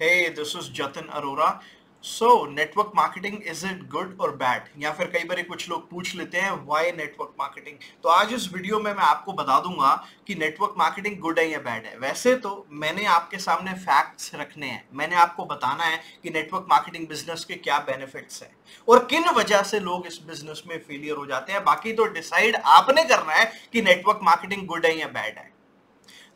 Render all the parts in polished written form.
Hey, this is Jatin Arora. So, network marketing is it good or bad? या फिर कई बार कुछ लोग पूछ लेते हैं why network marketing? तो आज इस वीडियो में मैं आपको बता दूंगा कि नेटवर्क मार्केटिंग गुड है या बैड है। वैसे तो मैंने आपके सामने फैक्ट्स रखने हैं, मैंने आपको बताना है कि नेटवर्क मार्केटिंग बिजनेस के क्या बेनिफिट्स हैं और किन वजह से लोग इस बिजनेस में फेलियर हो जाते हैं। बाकी तो डिसाइड आपने करना है कि नेटवर्क मार्केटिंग गुड है या बैड है।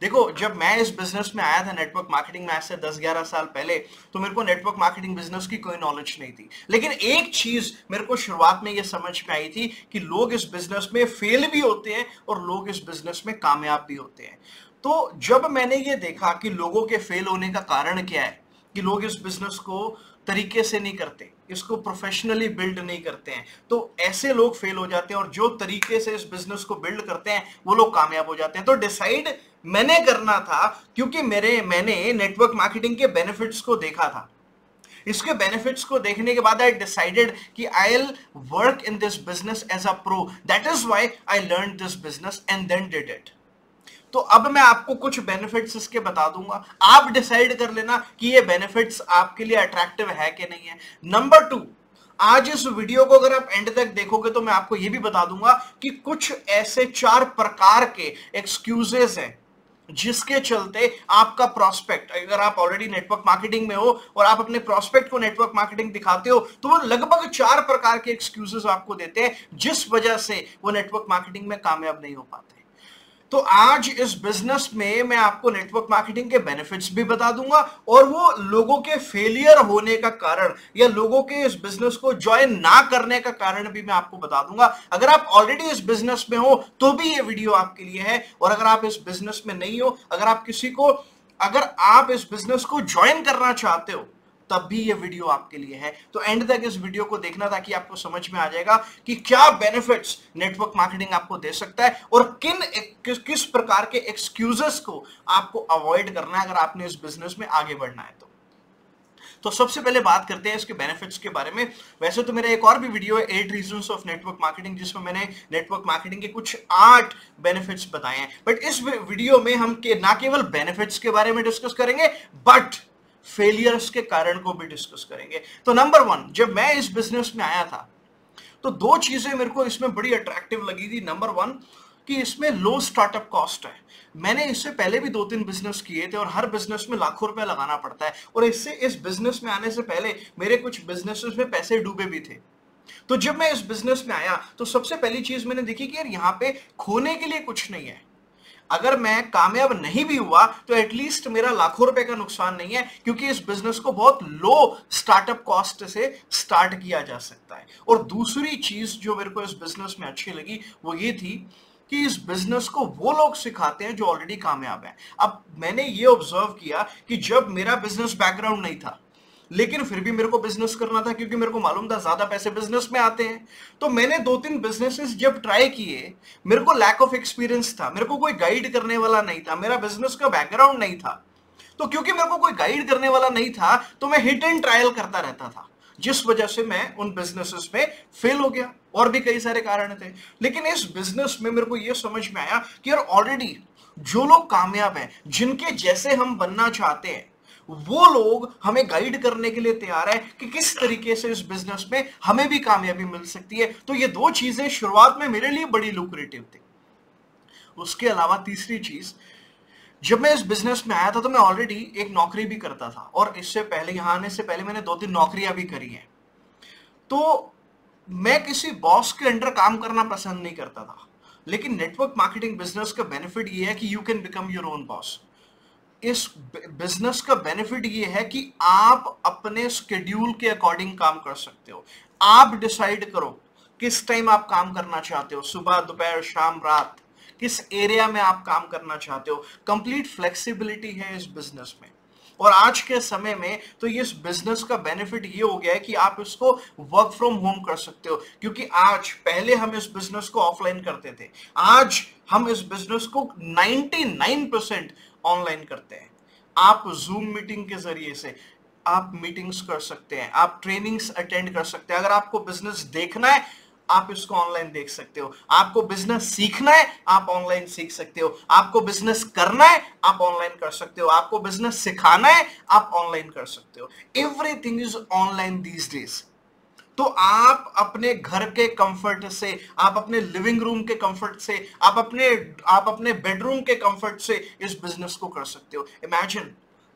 देखो, जब मैं इस बिजनेस में आया था नेटवर्क मार्केटिंग में आज से 10-11 साल पहले, तो मेरे को नेटवर्क मार्केटिंग बिजनेस की कोई नॉलेज नहीं थी। लेकिन एक चीज मेरे को शुरुआत में ये समझ में आई थी कि लोग इस बिजनेस में फेल भी होते हैं और लोग इस बिजनेस में कामयाब भी होते हैं। तो जब मैंने ये देखा कि लोगों के फेल होने का कारण क्या है, कि लोग इस बिजनेस को तरीके से नहीं करते, इसको प्रोफेशनली बिल्ड नहीं करते हैं, तो ऐसे लोग फेल हो जाते हैं और जो तरीके से इस बिजनेस को बिल्ड करते हैं वो लोग कामयाब हो जाते हैं। तो डिसाइड मैंने करना था, क्योंकि मैंने नेटवर्क मार्केटिंग के बेनिफिट्स को देखा था। इसके बेनिफिट्स को देखने के बाद आई डिसाइडेड कि I will work in this business as a pro. That is why I learn this business and then did it. तो अब मैं आपको कुछ बेनिफिट्स इसके बता दूंगा, आप डिसाइड कर लेना कि ये बेनिफिट्स आपके लिए अट्रैक्टिव है कि नहीं है। नंबर 2, आज इस वीडियो को अगर आप एंड तक देखोगे तो मैं आपको ये भी बता दूंगा कि कुछ ऐसे 4 प्रकार के एक्सक्यूजेस हैं जिसके चलते आपका प्रोस्पेक्ट, अगर आप ऑलरेडी नेटवर्क मार्केटिंग में हो और आप अपने प्रोस्पेक्ट को नेटवर्क मार्केटिंग दिखाते हो, तो वो लगभग 4 प्रकार के एक्सक्यूजेस आपको देते हैं जिस वजह से वो नेटवर्क मार्केटिंग में कामयाब नहीं हो पाते। तो आज इस बिजनेस में मैं आपको नेटवर्क मार्केटिंग के बेनिफिट्स भी बता दूंगा और वो लोगों के फेलियर होने का कारण या लोगों के इस बिजनेस को ज्वाइन ना करने का कारण भी मैं आपको बता दूंगा। अगर आप ऑलरेडी इस बिजनेस में हो तो भी ये वीडियो आपके लिए है, और अगर आप इस बिजनेस में नहीं हो, अगर आप इस बिजनेस को ज्वाइन करना चाहते हो, तब भी ये वीडियो आपके लिए है। तो एंड तक इस वीडियो को देखना ताकि आपको समझ में आ जाएगा कि क्या बेनिफिट्स नेटवर्क मार्केटिंग आपको दे सकता है और किस प्रकार के एक्सक्यूजेस को आपको अवॉइड करना है अगर आपने इस बिजनेस में आगे बढ़ना है। तो सबसे पहले बात करते हैं इसके बेनिफिट्स के बारे में। वैसे तो मेरा एक और भी वीडियो है 8 रीजंस ऑफ नेटवर्क मार्केटिंग, जिसमें मैंने नेटवर्क मार्केटिंग के कुछ 8 बेनिफिट्स बताए हैं। बट इस वीडियो में हम ना केवल बेनिफिट्स के बारे में डिस्कस करेंगे बट फेलियर्स के कारण को भी डिस्कस करेंगे। तो नंबर 1, जब मैं इस बिजनेस में आया था तो 2 चीजें मेरे को इसमें बड़ी अट्रैक्टिव लगी थी। नंबर 1 कि इसमें लो स्टार्टअप कॉस्ट है। मैंने इससे पहले भी 2-3 बिजनेस किए थे और हर बिजनेस में लाखों रुपए लगाना पड़ता है, और इस बिजनेस में आने से पहले मेरे कुछ बिजनेसेस में पैसे डूबे भी थे। तो जब मैं इस बिजनेस में आया तो सबसे पहली चीज मैंने देखी कि यार यहाँ पे खोने के लिए कुछ नहीं है। अगर मैं कामयाब नहीं भी हुआ तो एटलीस्ट मेरा लाखों रुपए का नुकसान नहीं है, क्योंकि इस बिजनेस को बहुत लो स्टार्टअप कॉस्ट से स्टार्ट किया जा सकता है। और दूसरी चीज जो मेरे को इस बिजनेस में अच्छी लगी वो ये थी कि इस बिजनेस को वो लोग सिखाते हैं जो ऑलरेडी कामयाब हैं। अब मैंने ये ऑब्जर्व किया कि जब मेरा बिजनेस बैकग्राउंड नहीं था, लेकिन फिर भी मेरे को बिजनेस करना था क्योंकि मेरे को मालूम था ज्यादा पैसे बिजनेस में आते हैं, तो मैंने 2-3 बिजनेसेस जब ट्राई किए, मेरे को लैक ऑफ एक्सपीरियंस था, मेरे को कोई गाइड करने वाला नहीं था, मेरा बिजनेस का बैकग्राउंड नहीं था। तो क्योंकि मेरे को कोई गाइड करने वाला नहीं था तो मैं हिट एंड ट्रायल करता रहता था, जिस वजह से मैं उन बिजनेसेस में फेल हो गया। और भी कई सारे कारण थे, लेकिन इस बिजनेस में मेरे को यह समझ में आया कि यार ऑलरेडी जो लोग कामयाब हैं, जिनके जैसे हम बनना चाहते हैं, वो लोग हमें गाइड करने के लिए तैयार है कि किस तरीके से इस बिजनेस में हमें भी कामयाबी मिल सकती है। तो ये 2 चीजें शुरुआत में मेरे लिए बड़ी लुक्रेटिव थी। उसके अलावा तीसरी चीज, जब मैं इस बिजनेस में आया था तो मैं ऑलरेडी एक नौकरी भी करता था, और इससे पहले यहां आने से पहले मैंने 2-3 नौकरियां भी करी हैं। तो मैं किसी बॉस के अंडर काम करना पसंद नहीं करता था। लेकिन नेटवर्क मार्केटिंग बिजनेस का बेनिफिट ये है कि you can become your own boss. इस बिजनेस का बेनिफिट ये है कि आप अपने स्केड्यूल के अकॉर्डिंग काम कर सकते हो। आप डिसाइड करो किस टाइम आप काम करना चाहते हो, सुबह, दोपहर, शाम, रात, किस एरिया में आप काम करना चाहते हो। कंप्लीट फ्लेक्सिबिलिटी है इस बिजनेस में। और आज के समय में तो ये इस बिजनेस का बेनिफिट ये हो गया है कि आप इसको वर्क फ्रॉम होम कर सकते हो, क्योंकि आज, पहले हम इस बिजनेस को ऑफलाइन करते थे, आज हम इस बिजनेस को 99% ऑनलाइन करते हैं। आप जूम मीटिंग के जरिए से आप मीटिंग्स कर सकते हैं, आप ट्रेनिंग्स अटेंड कर सकते हैं। अगर आपको बिजनेस देखना है, आप इसको ऑनलाइन देख सकते हो। आपको बिजनेस सीखना है, आप ऑनलाइन सीख सकते हो। आपको बिजनेस करना है, आप ऑनलाइन कर सकते हो। आपको बिजनेस सिखाना है, आप ऑनलाइन कर सकते हो। Everything is online these days. तो आप अपने घर के कंफर्ट से, आप अपने लिविंग रूम के कंफर्ट से, आप अपने बेडरूम के कंफर्ट से इस बिजनेस को कर सकते हो। इमेजिन,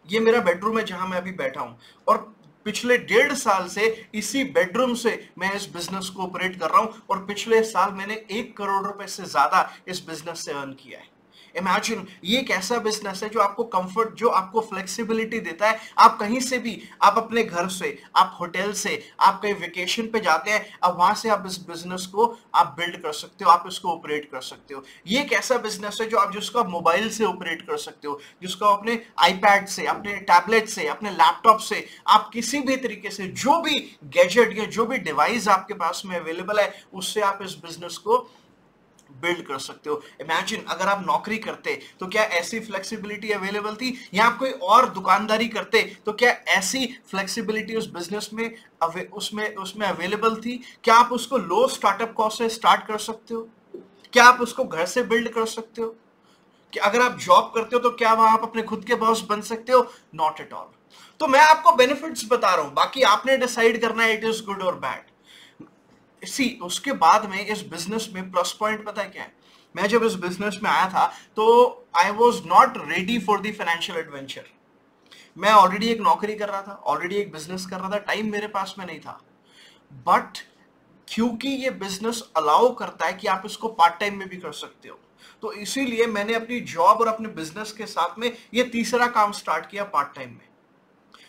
ये मेरा बेडरूम है जहां मैं अभी बैठा हूं, और पिछले 1.5 साल से इसी बेडरूम से मैं इस बिजनेस को ऑपरेट कर रहा हूं, और पिछले साल मैंने 1 करोड़ रुपए से ज्यादा इस बिजनेस से अर्न किया है। इमेजिन, ये एक ऐसा बिजनेस है जो आपको कंफर्ट, जो आपको फ्लेक्सिबिलिटी देता है। आप कहीं से भी, आप अपने घर से, आप होटल से, आप कहीं वेकेशन पे जाते हैं, अब वहां से आप इस बिजनेस को आप बिल्ड कर सकते हो, आप इसको ऑपरेट कर सकते हो। ये एक ऐसा बिजनेस है जो आप, जिसको आप मोबाइल से ऑपरेट कर सकते हो, जिसको अपने आईपैड से, अपने टैबलेट से, अपने लैपटॉप से, आप किसी भी तरीके से, जो भी गैजेट या जो भी डिवाइस आपके पास में अवेलेबल है, उससे आप इस बिजनेस को बिल्ड कर सकते हो। इमेजिन, अगर आप नौकरी करते तो क्या ऐसी फ्लेक्सिबिलिटी अवेलेबल थी, या आप कोई और दुकानदारी करते तो क्या ऐसी फ्लेक्सिबिलिटी उस बिजनेस में उसमें अवेलेबल थी? क्या आप उसको लो स्टार्टअप कॉस्ट से स्टार्ट कर सकते हो? क्या आप उसको घर से बिल्ड कर सकते हो? कि अगर आप जॉब करते हो तो क्या वहां आप अपने खुद के बॉस बन सकते हो? Not at all. तो मैं आपको बेनिफिट्स बता रहा हूं, बाकी आपने डिसाइड करना है इट इज गुड और बैड। सी, उसके बाद में इस बिजनेस में प्लस पॉइंट पता है क्या है? मैं जब इस बिजनेस में आया था तो I was not ready for the financial adventure. मैं ऑलरेडी एक नौकरी कर रहा था, ऑलरेडी एक बिजनेस कर रहा था, टाइम मेरे पास में नहीं था। बट क्योंकि ये बिजनेस अलाउ करता है कि आप इसको पार्ट टाइम में भी कर सकते हो, तो इसीलिए मैंने अपनी जॉब और अपने बिजनेस के साथ में ये तीसरा काम स्टार्ट किया पार्ट टाइम में।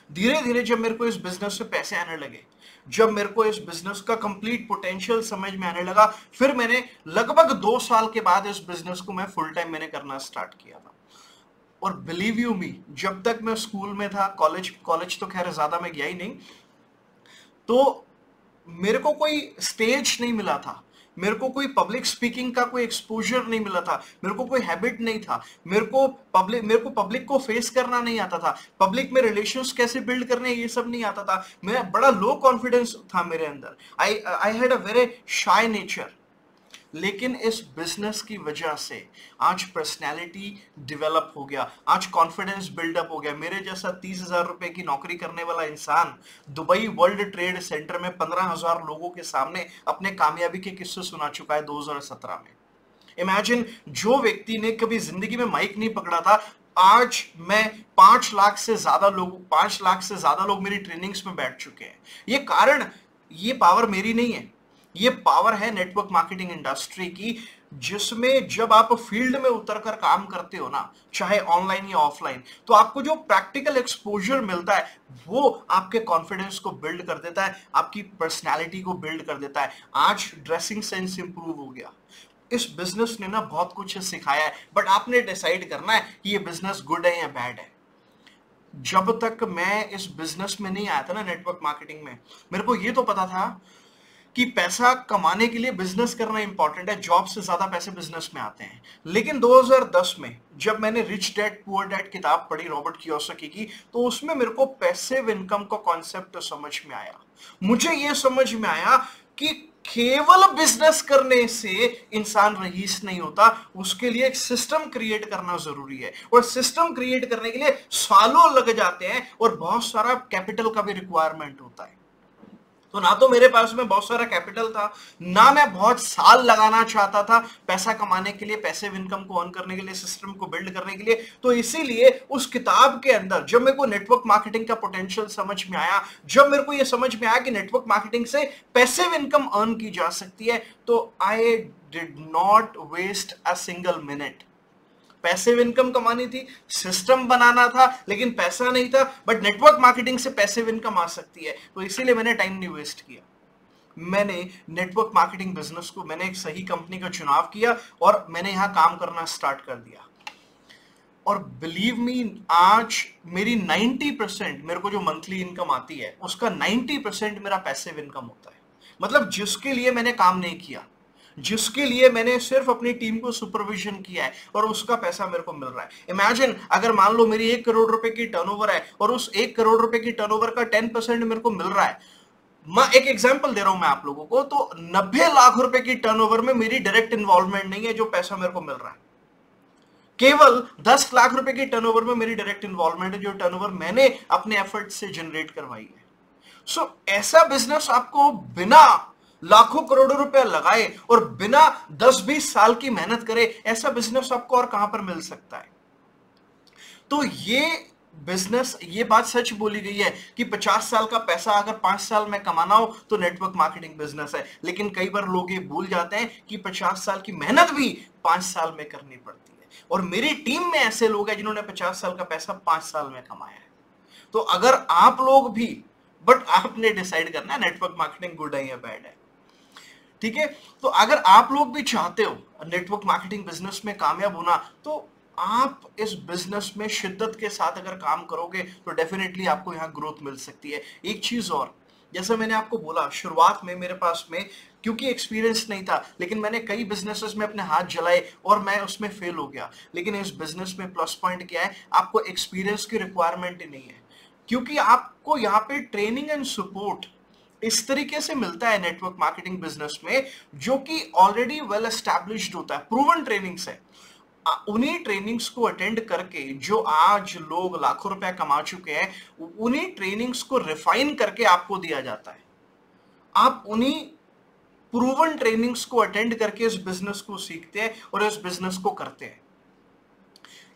धीरे धीरे जब मेरे को इस बिजनेस से पैसे आने लगे, जब मेरे को इस बिजनेस का कंप्लीट पोटेंशियल समझ में आने लगा, फिर मैंने लगभग 2 साल के बाद इस बिजनेस को मैं फुल टाइम मैंने करना स्टार्ट किया था। और बिलीव यू मी, जब तक मैं स्कूल में था, कॉलेज तो खैर ज्यादा मैं गया ही नहीं, तो मेरे को कोई स्टेज नहीं मिला था, मेरे को कोई पब्लिक स्पीकिंग का कोई एक्सपोजर नहीं मिला था, मेरे को कोई हैबिट नहीं था, मेरे को पब्लिक को फेस करना नहीं आता था, पब्लिक में रिलेशंस कैसे बिल्ड करने ये सब नहीं आता था। मेरा बड़ा लो कॉन्फिडेंस था मेरे अंदर, I had a very shy nature. लेकिन इस बिजनेस की वजह से आज पर्सनैलिटी डेवलप हो गया, आज कॉन्फिडेंस बिल्डअप हो गया। मेरे जैसा 30,000 रुपए की नौकरी करने वाला इंसान दुबई वर्ल्ड ट्रेड सेंटर में 15,000 लोगों के सामने अपने कामयाबी के किस्से सुना चुका है 2017 में। इमेजिन, जो व्यक्ति ने कभी जिंदगी में माइक नहीं पकड़ा था, आज मैं 5 लाख से ज्यादा लोग मेरी ट्रेनिंग्स में बैठ चुके हैं। ये पावर मेरी नहीं है, ये पावर है नेटवर्क मार्केटिंग इंडस्ट्री की, जिसमें जब आप फील्ड में उतरकर काम करते हो ना, चाहे ऑनलाइन या ऑफलाइन, तो आपको जो प्रैक्टिकल एक्सपोजर मिलता है वो आपके कॉन्फिडेंस को बिल्ड कर देता है, आपकी पर्सनालिटी को बिल्ड कर देता है। आज ड्रेसिंग सेंस इंप्रूव हो गया। इस बिजनेस ने ना बहुत कुछ सिखाया है, बट आपने डिसाइड करना है कि ये बिजनेस गुड है या बैड है। जब तक मैं इस बिजनेस में नहीं आया था ना, नेटवर्क मार्केटिंग में, मेरे को ये तो पता था कि पैसा कमाने के लिए बिजनेस करना इंपॉर्टेंट है, जॉब से ज्यादा पैसे बिजनेस में आते हैं। लेकिन 2010 में जब मैंने रिच डैड पुअर डैड किताब पढ़ी रॉबर्ट कियोसाकी की, तो उसमें मेरे को पैसिव इनकम का कॉन्सेप्ट समझ में आया। मुझे ये समझ में आया कि केवल बिजनेस करने से इंसान रईस नहीं होता, उसके लिए एक सिस्टम क्रिएट करना जरूरी है, और सिस्टम क्रिएट करने के लिए सालों लग जाते हैं और बहुत सारा कैपिटल का भी रिक्वायरमेंट होता है। तो ना तो मेरे पास में बहुत सारा कैपिटल था, ना मैं बहुत साल लगाना चाहता था पैसा कमाने के लिए, पैसिव इनकम को अर्न करने के लिए, सिस्टम को बिल्ड करने के लिए। तो इसीलिए उस किताब के अंदर जब मेरे को नेटवर्क मार्केटिंग का पोटेंशियल समझ में आया, जब मेरे को यह समझ में आया कि नेटवर्क मार्केटिंग से पैसिव इनकम अर्न की जा सकती है, तो I did not waste a single minute. Passive income कमानी थी, सिस्टम बनाना था, लेकिन पैसा नहीं था, बट नेटवर्क मार्केटिंग से पैसिव इनकम आ सकती है, तो इसीलिए मैंने टाइम नहीं वेस्ट किया। मैंने नेटवर्क मार्केटिंग बिजनेस को, मैंने एक सही कंपनी का चुनाव किया और मैंने यहां काम करना स्टार्ट कर दिया। और बिलीव मी, आज मेरी 90%, मेरे को जो मंथली इनकम आती है उसका 90% मेरा पैसिव इनकम होता है। मतलब जिसके लिए मैंने काम नहीं किया, जिसके लिए मैंने सिर्फ अपनी टीम को सुपरविजन किया है, और उसका पैसा मेरे को मिल रहा है। इमेजिन, अगर मान लो मेरी 1 करोड़ रुपए की टर्नओवर है और उस 1 करोड़ रुपए की टर्नओवर का 10% मेरे को मिल रहा है, मैं एक एग्जांपल दे रहा हूं मैं आप लोगों को, तो 90 लाख रुपए की टर्नओवर में मेरी डायरेक्ट इन्वॉल्वमेंट नहीं है, जो पैसा मेरे को मिल रहा है। केवल 10 लाख रुपए की टर्नओवर में मेरी डायरेक्ट इन्वॉल्वमेंट है, जो टर्नओवर मैंने अपने एफर्ट से जनरेट करवाई है। सो ऐसा बिजनेस आपको बिना लाखों करोड़ों रुपए लगाए और बिना 10-20 साल की मेहनत करे, ऐसा बिजनेस आपको और कहां पर मिल सकता है? तो ये बिजनेस, ये बात सच बोली गई है कि 50 साल का पैसा अगर 5 साल में कमाना हो तो नेटवर्क मार्केटिंग बिजनेस है। लेकिन कई बार लोग ये भूल जाते हैं कि 50 साल की मेहनत भी 5 साल में करनी पड़ती है। और मेरी टीम में ऐसे लोग हैं जिन्होंने 50 साल का पैसा 5 साल में कमाया है। तो अगर आप लोग भी, बट आपने डिसाइड करना है नेटवर्क मार्केटिंग गुड है या बैड है, ठीक है? तो अगर आप लोग भी चाहते हो नेटवर्क मार्केटिंग बिजनेस में कामयाब होना, तो आप इस बिजनेस में शिद्दत के साथ अगर काम करोगे तो डेफिनेटली आपको यहाँ ग्रोथ मिल सकती है। एक चीज और, जैसे मैंने आपको बोला शुरुआत में मेरे पास में क्योंकि एक्सपीरियंस नहीं था, लेकिन मैंने कई बिजनेसेस में अपने हाथ जलाए और मैं उसमें फेल हो गया। लेकिन इस बिजनेस में प्लस पॉइंट क्या है, आपको एक्सपीरियंस की रिक्वायरमेंट ही नहीं है, क्योंकि आपको यहाँ पे ट्रेनिंग एंड सपोर्ट इस तरीके से मिलता है नेटवर्क मार्केटिंग बिजनेस में, जो कि ऑलरेडी वेल एस्टैब्लिश्ड होता है, प्रूवन ट्रेनिंग्स है। उन्हीं ट्रेनिंग्स को अटेंड करके जो आज लोग लाखों रुपया कमा चुके हैं, उन्हीं ट्रेनिंग्स को रिफाइन करके आपको दिया जाता है। आप उन्हीं प्रूवन ट्रेनिंग्स को अटेंड करके इस बिजनेस को सीखते हैं और इस बिजनेस को करते हैं।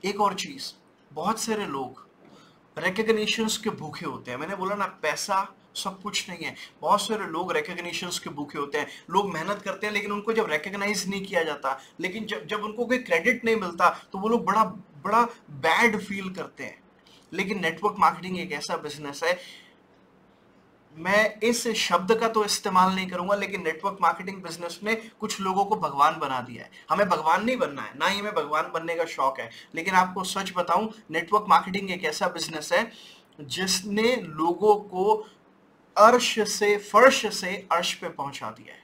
एक और चीज, बहुत सारे लोग रिकॉग्निशंस के भूखे होते हैं। मैंने बोला ना, पैसा सब कुछ नहीं है। बहुत सारे लोग रिकॉग्निशंस के भूखे होते हैं। लोग मेहनत करते हैं लेकिन उनको जब रिकॉग्नाइज नहीं किया जाता, लेकिन जब उनको कोई क्रेडिट नहीं मिलता तो वो लोग बड़ा बड़ा बैड फील करते हैं। लेकिन नेटवर्क मार्केटिंग एक ऐसा बिजनेस है, मैं इस शब्द का तो इस्तेमाल नहीं करूंगा, लेकिन नेटवर्क मार्केटिंग बिजनेस ने कुछ लोगों को भगवान बना दिया है। हमें भगवान नहीं बनना है, ना ही हमें भगवान बनने का शौक है, लेकिन आपको सच बताऊं, नेटवर्क मार्केटिंग एक ऐसा बिजनेस है जिसने लोगों को अर्श से, फर्श से अर्श पे पहुंचा दिया है।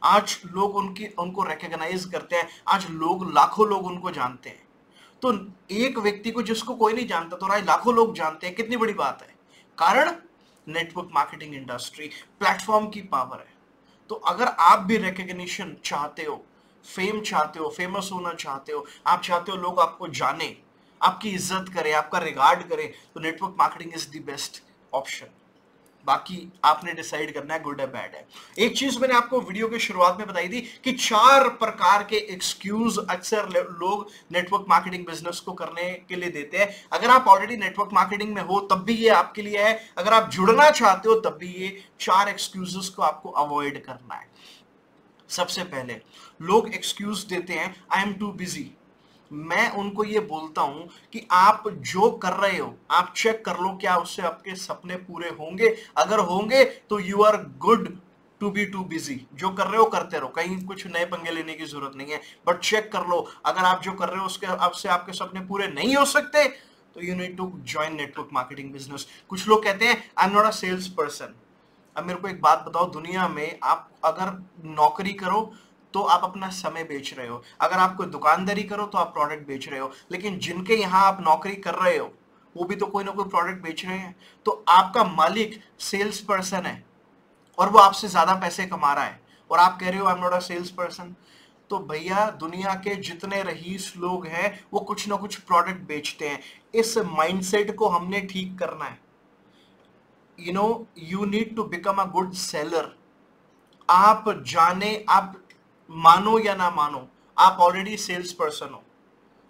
आज लोग उनको रिकॉग्नाइज करते हैं, आज लाखों लोग उनको जानते हैं। तो एक व्यक्ति को जिसको कोई नहीं जानता तो आज लाखों लोग जानते हैं, कितनी बड़ी बात है। कारण नेटवर्क मार्केटिंग इंडस्ट्री, प्लेटफॉर्म की पावर है। तो अगर आप भी रिकॉग्निशन चाहते हो, फेम चाहते हो, फेमस होना चाहते हो, आप चाहते हो लोग आपको जाने, आपकी इज्जत करें, आपका रिगार्ड करें, तो network marketing is the best option. बाकी आपने डिसाइड करना है गुड है बैड है। एक चीज मैंने आपको वीडियो के शुरुआत में बताई थी कि 4 प्रकार के एक्सक्यूज अक्सर लोग नेटवर्क मार्केटिंग बिजनेस को करने के लिए देते हैं। अगर आप ऑलरेडी नेटवर्क मार्केटिंग में हो तब भी ये आपके लिए है, अगर आप जुड़ना चाहते हो तब भी ये 4 एक्सक्यूजेस को आपको अवॉइड करना है। सबसे पहले लोग एक्सक्यूज देते हैं, आई एम टू बिजी। मैं उनको ये बोलता हूं कि आप जो कर रहे हो आप चेक कर लो, क्या उससे आपके सपने पूरे होंगे? अगर होंगे तो you are good to be too busy. जो कर रहे हो करते रहो, कहीं कुछ नए पंगे लेने की जरूरत नहीं है, बट चेक कर लो। अगर आप जो कर रहे हो उसके आपसे आपके सपने पूरे नहीं हो सकते तो you need to join network marketing business. कुछ लोग कहते हैं I am not a sales person. अब मेरे को एक बात बताओ, दुनिया में आप अगर नौकरी करो तो आप अपना समय बेच रहे हो, अगर आप कोई दुकानदारी करो तो आप प्रोडक्ट बेच रहे हो, लेकिन जिनके यहाँ आप नौकरी कर रहे हो वो भी तो कोई ना कोई प्रोडक्ट बेच रहे हैं। तो आपका मालिक सेल्स पर्सन है और वो आपसे ज्यादा पैसे कमा रहा है और आप कह रहे हो I am not a sales person. तो भैया, दुनिया के जितने रईस लोग हैं वो कुछ ना कुछ प्रोडक्ट बेचते हैं। इस माइंडसेट को हमने ठीक करना है। you need to become a good seller। आप जाने, आप मानो या ना मानो, आप ऑलरेडी सेल्स पर्सन हो।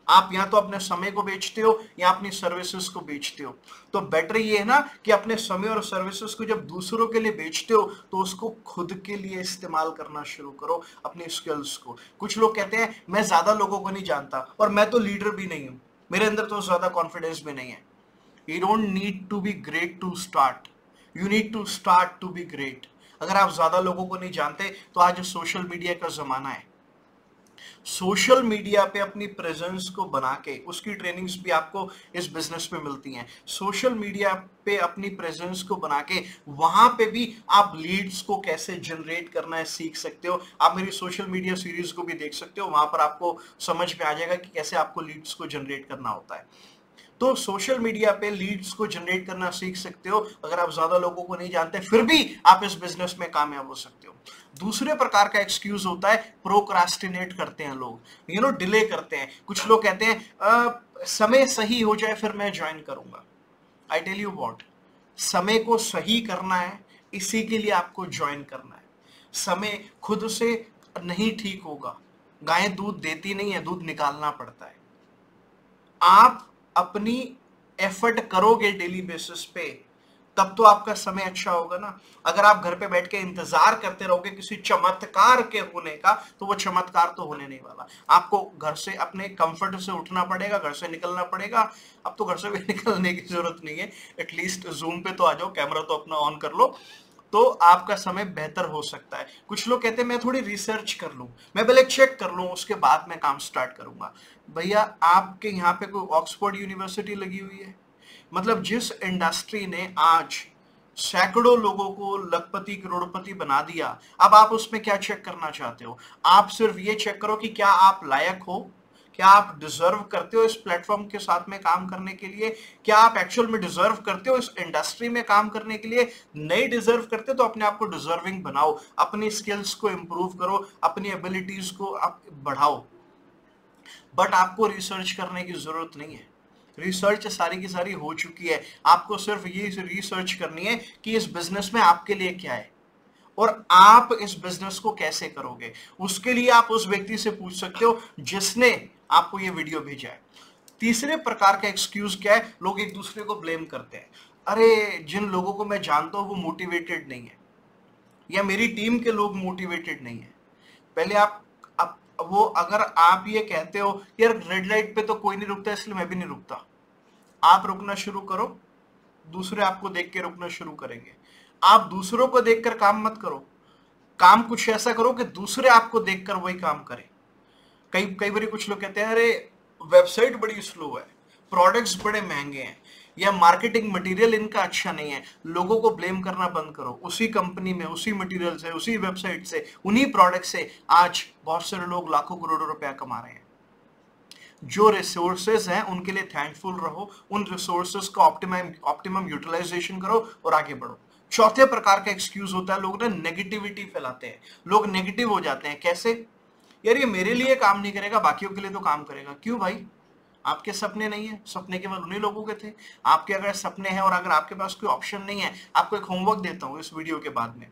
आप या तो अपने समय को बेचते हो या अपनी सर्विसेज को बेचते हो। तो बेटर ये है ना कि अपने समय और सर्विसेज को जब दूसरों के लिए बेचते हो तो उसको खुद के लिए इस्तेमाल करना शुरू करो, अपनी स्किल्स को। कुछ लोग कहते हैं मैं ज्यादा लोगों को नहीं जानता और मैं तो लीडर भी नहीं हूं, मेरे अंदर तो ज्यादा कॉन्फिडेंस भी नहीं है। You don't need to be great to start, you need to start to be great. अगर आप ज्यादा लोगों को नहीं जानते तो आज सोशल मीडिया का जमाना है। सोशल मीडिया पे अपनी प्रेजेंस को बना के, उसकी ट्रेनिंग्स भी आपको इस बिजनेस पे मिलती हैं। सोशल मीडिया पे अपनी प्रेजेंस को बना के वहां पे भी आप लीड्स को कैसे जनरेट करना है सीख सकते हो। आप मेरी सोशल मीडिया सीरीज को भी देख सकते हो, वहां पर आपको समझ में आ जाएगा कि कैसे आपको लीड्स को जनरेट करना होता है। तो सोशल मीडिया पे लीड्स को जनरेट करना सीख सकते हो। अगर आप ज्यादा लोगों को नहीं जानते फिर भी आप इस बिजनेस में कामयाब हो सकते हो। दूसरे प्रकार का एक्सक्यूज होता है प्रोक्रास्टिनेट करते हैं लोग, डिले करते हैं। कुछ लोग कहते हैं समय सही हो जाए फिर मैं ज्वाइन करूंगा। आई टेल यू व्हाट, समय को सही करना है, इसी के लिए आपको ज्वाइन करना है। समय खुद से नहीं ठीक होगा, गाय दूध देती नहीं है, दूध निकालना पड़ता है। आप अपनी एफर्ट करोगे डेली बेसिस पे तब तो आपका समय अच्छा होगा ना। अगर आप घर पे बैठ के इंतजार करते रहोगे किसी चमत्कार के होने का तो वो चमत्कार तो होने नहीं वाला। आपको घर से अपने कंफर्ट से उठना पड़ेगा, घर से निकलना पड़ेगा। अब तो घर से भी निकलने की जरूरत नहीं है, एटलीस्ट जूम पे तो आ जाओ, कैमरा तो अपना ऑन कर लो, तो आपका समय बेहतर हो सकता है। कुछ लोग कहते हैं मैं थोड़ी रिसर्च कर लूं, मैं पहले चेक कर लूं, उसके बाद मैं काम स्टार्ट करूंगा। भैया आपके यहाँ पे कोई ऑक्सफोर्ड यूनिवर्सिटी लगी हुई है? मतलब जिस इंडस्ट्री ने आज सैकड़ों लोगों को लखपति करोड़पति बना दिया, अब आप उसमें क्या चेक करना चाहते हो? आप सिर्फ ये चेक करो कि क्या आप लायक हो, क्या आप डिजर्व करते हो इस प्लेटफॉर्म के साथ में काम करने के लिए, क्या आप एक्चुअल में डिजर्व करते हो इस इंडस्ट्री में काम करने के लिए। नहीं डिजर्व करते तो अपने आप को डिजर्विंग बनाओ, अपनी स्किल्स को इंप्रूव करो, अपनी एबिलिटीज को आप बढ़ाओ। बट आपको रिसर्च करने की जरूरत नहीं है, रिसर्च सारी की सारी हो चुकी है। आपको सिर्फ ये रिसर्च करनी है कि इस बिजनेस में आपके लिए क्या है और आप इस बिजनेस को कैसे करोगे। उसके लिए आप उस व्यक्ति से पूछ सकते हो जिसने आपको ये वीडियो भेजा है। तीसरे प्रकार का एक्सक्यूज क्या है? लोग एक दूसरे को ब्लेम करते हैं। अरे जिन लोगों को मैं जानता हूं वो मोटिवेटेड नहीं है, या मेरी टीम के लोग मोटिवेटेड नहीं है। पहले आप वो अगर आप ये कहते हो यार रेड लाइट पे तो कोई नहीं रुकता इसलिए मैं भी नहीं रुकता, आप रुकना शुरू करो, दूसरे आपको देख के रुकना शुरू करेंगे। आप दूसरों को देखकर काम मत करो, काम कुछ ऐसा करो कि दूसरे आपको देखकर वही काम करें। कई बार कुछ लोग कहते हैं अरे वेबसाइट बड़ी स्लो है, प्रोडक्ट्स बड़े महंगे हैं, या मार्केटिंग मटेरियल इनका अच्छा नहीं है। लोगों को ब्लेम करना बंद करो। उसी कंपनी में, उसी मटेरियल से, उसी वेबसाइट से, उन्हीं प्रोडक्ट से आज बहुत सारे लोग लाखों करोड़ों रुपया कमा रहे हैं। जो रिसोर्सेज हैं उनके लिए थैंकफुल रहो, उन रिसोर्सेज का ऑप्टिमम यूटिलाइजेशन करो और आगे बढ़ो। चौथे प्रकार का एक्सक्यूज होता है, लोग ना नेगेटिविटी फैलाते हैं। लोग नेगेटिव हो जाते हैं। कैसे? यार ये मेरे लिए काम नहीं करेगा, बाकियों के लिए तो काम करेगा। क्यों भाई? आपके सपने नहीं है? सपने केवल उन्हीं लोगों के थे। आपके अगर सपने हैं और अगर आपके पास कोई ऑप्शन नहीं है, आपको एक होमवर्क देता हूं इस वीडियो के बाद में।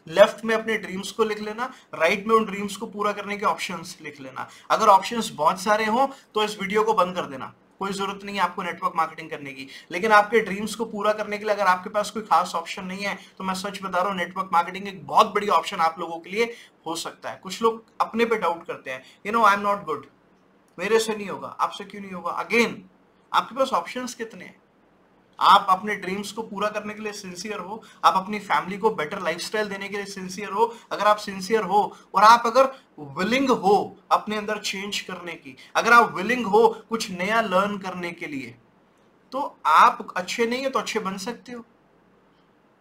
लेफ्ट में अपने ड्रीम्स को लिख लेना, राइट में उन ड्रीम्स को पूरा करने के ऑप्शंस लिख लेना। अगर ऑप्शंस बहुत सारे हो तो इस वीडियो को बंद कर देना, कोई जरूरत नहीं है आपको नेटवर्क मार्केटिंग करने की। लेकिन आपके ड्रीम्स को पूरा करने के लिए अगर आपके पास कोई खास ऑप्शन नहीं है तो मैं सच बता रहा हूँ, नेटवर्क मार्केटिंग एक बहुत बड़ी ऑप्शन आप लोगों के लिए हो सकता है। कुछ लोग अपने पे डाउट करते हैं, आई एम नॉट गुड, मेरे से नहीं होगा। आपसे क्यों नहीं होगा? अगेन आपके पास ऑप्शंस कितने हैं। आप अपने ड्रीम्स को पूरा करने के लिए सिंसियर हो, आप अपनी फैमिली को बेटर लाइफस्टाइल देने के लिए सिंसियर हो। अगर आप सिंसियर हो और आप अगर विलिंग हो अपने अंदर चेंज करने की, अगर आप विलिंग हो कुछ नया लर्न करने के लिए, तो आप अच्छे नहीं है तो अच्छे बन सकते हो।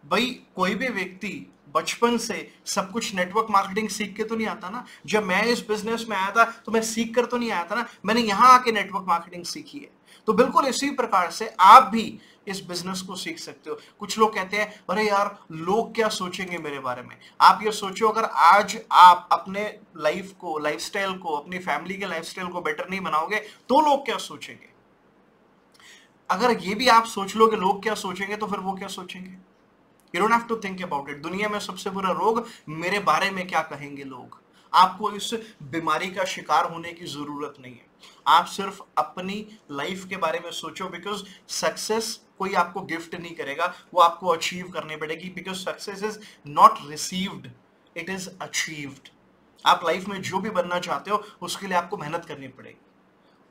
भाई कोई भी व्यक्ति बचपन से सब कुछ नेटवर्क मार्केटिंग सीख के तो नहीं आता ना। जब मैं इस बिजनेस में आया था तो मैं सीख कर तो नहीं आया था ना, मैंने यहां आके नेटवर्क मार्केटिंग सीखी है। तो बिल्कुल इसी प्रकार से आप भी इस बिजनेस को सीख सकते हो। कुछ लोग कहते हैं अरे यार लोग क्या सोचेंगे मेरे बारे में। आप ये सोचो, अगर आज आप अपने लाइफ को, लाइफस्टाइल को, अपनी फैमिली के लाइफस्टाइल को बेटर नहीं बनाओगे तो लोग क्या सोचेंगे। अगर ये भी आप सोच लो कि लोग क्या सोचेंगे तो फिर वो क्या सोचेंगे। You don't have to think about it। दुनिया में सबसे बुरा रोग मेरे बारे में क्या कहेंगे लोग। आपको इस बीमारी का शिकार होने की जरूरत नहीं है। आप सिर्फ अपनी लाइफ के बारे में सोचो, बिकॉज सक्सेस कोई आपको गिफ्ट नहीं करेगा, वो आपको अचीव करनी पड़ेगी। Because success is not received, it is achieved. आप लाइफ में जो भी बनना चाहते हो उसके लिए आपको मेहनत करनी पड़ेगी।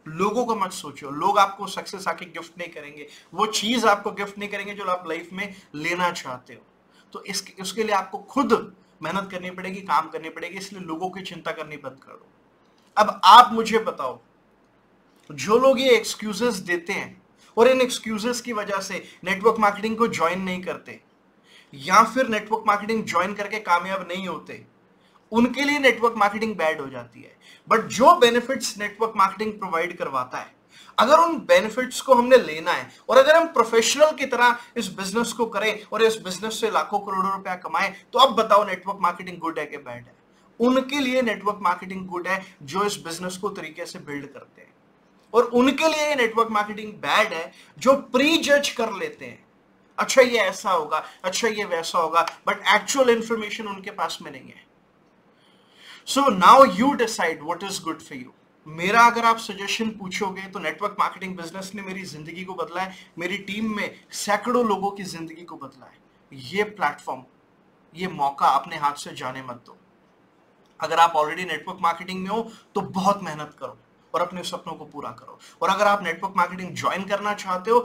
लोगों को मत सोचो, लोग आपको सक्सेस आके गिफ्ट नहीं करेंगे, वो चीज आपको गिफ्ट नहीं करेंगे जो आप लाइफ में लेना चाहते हो। तो उसके लिए आपको खुद मेहनत करनी पड़ेगी, काम करनी पड़ेगी। इसलिए लोगों की चिंता करनी बंद कर दो। अब आप मुझे बताओ, जो लोग ये एक्सक्यूजेस देते हैं और इन एक्सक्यूजेस की वजह से नेटवर्क मार्केटिंग को ज्वाइन नहीं करते या फिर नेटवर्क मार्केटिंग ज्वाइन करके कामयाब नहीं होते, उनके लिए नेटवर्क मार्केटिंग बैड हो जाती है। बट जो बेनिफिट्स नेटवर्क मार्केटिंग प्रोवाइड करवाता है, अगर उन बेनिफिट्स को हमने लेना है और अगर हम प्रोफेशनल की तरह इस बिजनेस को करें और इस बिजनेस से लाखों करोड़ों रुपया कमाएं, तो अब बताओ नेटवर्क मार्केटिंग गुड है कि बैड है? उनके लिए नेटवर्क मार्केटिंग गुड है जो इस बिजनेस को तरीके से बिल्ड करते हैं, और उनके लिए नेटवर्क मार्केटिंग बैड है जो प्री जज कर लेते हैं, अच्छा ये ऐसा होगा, अच्छा ये वैसा होगा, बट एक्चुअल इंफॉर्मेशन उनके पास में नहीं है। So now you decide what is good for you. मेरा अगर आप सजेशन पूछोगे तो नेटवर्क मार्केटिंग बिजनेस ने मेरी जिंदगी को बदला है, मेरी टीम में सैकड़ों लोगों की जिंदगी को बदला है। ये प्लेटफॉर्म, ये मौका अपने हाथ से जाने मत दो। अगर आप ऑलरेडी नेटवर्क मार्केटिंग में हो तो बहुत मेहनत करो और अपने सपनों को पूरा करो, और अगर आप नेटवर्क मार्केटिंग ज्वाइन करना चाहते हो,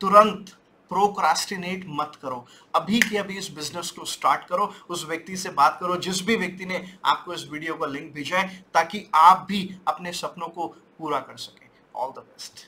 तुरंत प्रोक्रास्टिनेट मत करो, अभी के अभी इस बिजनेस को स्टार्ट करो। उस व्यक्ति से बात करो जिस भी व्यक्ति ने आपको इस वीडियो का लिंक भेजा है, ताकि आप भी अपने सपनों को पूरा कर सके। All the best.